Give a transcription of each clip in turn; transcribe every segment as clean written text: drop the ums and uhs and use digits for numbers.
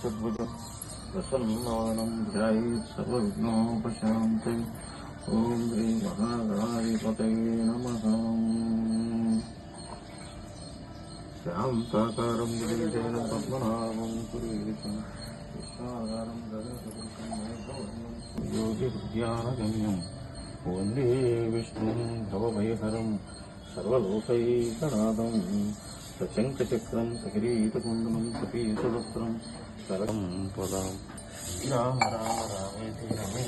सद्भुजं प्रसन्नानं ध्यायेत् सर्वविघ्नोपशान्तये। ॐ श्री महागणाधिपतये नमः। शान्ताकारं गिरिजयनं पद्मनाभं सुरेशं विश्वाधारं गगनसदृशं योगिविज्ञानगम्यं वन्दे विष्णुं भवभयहरं सर्वलोकैकनाथं सचङ्कचक्रं सकिरीटकुण्डलं सपीतवस्त्रं सरं पदां राम राम रामेति रमे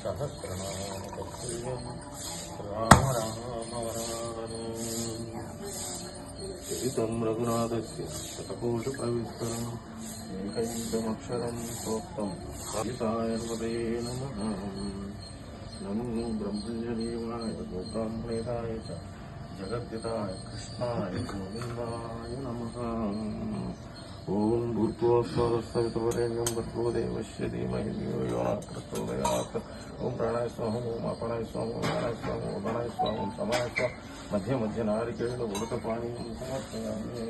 सहस्रनाम तत्तुल्यं राम राम वरानने। चरितं रघुनाथस्य शतकोटिप्रविस्तरम् एकैकमक्षरं प्रोक्तं हरिताय नमः। नमो ब्रह्मण्यदेवाय गोब्राह्मणेताय च जगद्गताय कृष्णाय गोविन्दाय नमः। ओम भूर्भुवस्सवितुर्वरेण्यं भर्गो देवस्य धीमहि धियो यो नः प्रचोदयात्। ओम प्राणाय स्वाहा ओम अपानाय स्वाहा ओम प्राणाय स्वाहा ओम उदानाय स्वाहा ओम समाय स्वाहा। मध्य मध्य नारिकेल उड़कपाणीं समर्पयामि।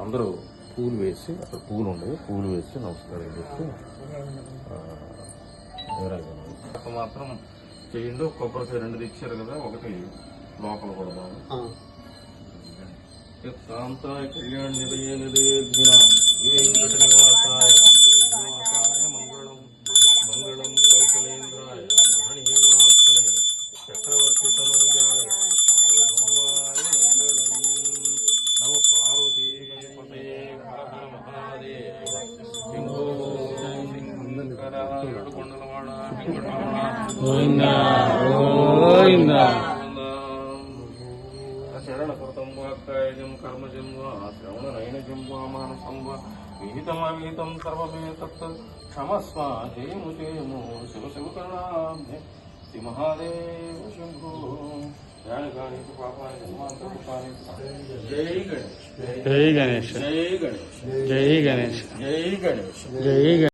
అందరూ పూలు వేసి అక్కడ పూలు ఉండేవి, పూలు వేసి నమస్కారం చేసి మాత్రం చేయండి. కొబ్బరికాయ రెండు తెచ్చారు కదా, ఒకటి లోపల కొడదాము. శాంతాయ కళ్యాణ నిలయ నిలయజ్ఞ వెంకట నివాసాయ నివాసాయ మంగళం మంగళం కౌశలేంద్రాయ మహనీయగుణాత్మనే చక్రవర్తి తనూజాయ సార్వభౌమాయ మంగళం. నమ పార్వతీ పతయే హర హర మహాదేవ శంభో శంకర ఏడుకొండలవాడ వెంకటరమణ గోవింద. शरणकृतं वाक्कायजं कर्मजं वा श्रवणनयनजं वा मानसं वा विहितमविहितं सर्वमेतत् क्षमस्व जयमुजयमो शिव शिवकरुणाब्धे श्री महादेव शंभो ध्यानकानि पापानि धर्मान्तरपानि। जय गणेश जय गणेश जय गणेश जय गणेश जय गणेश जय गणेश।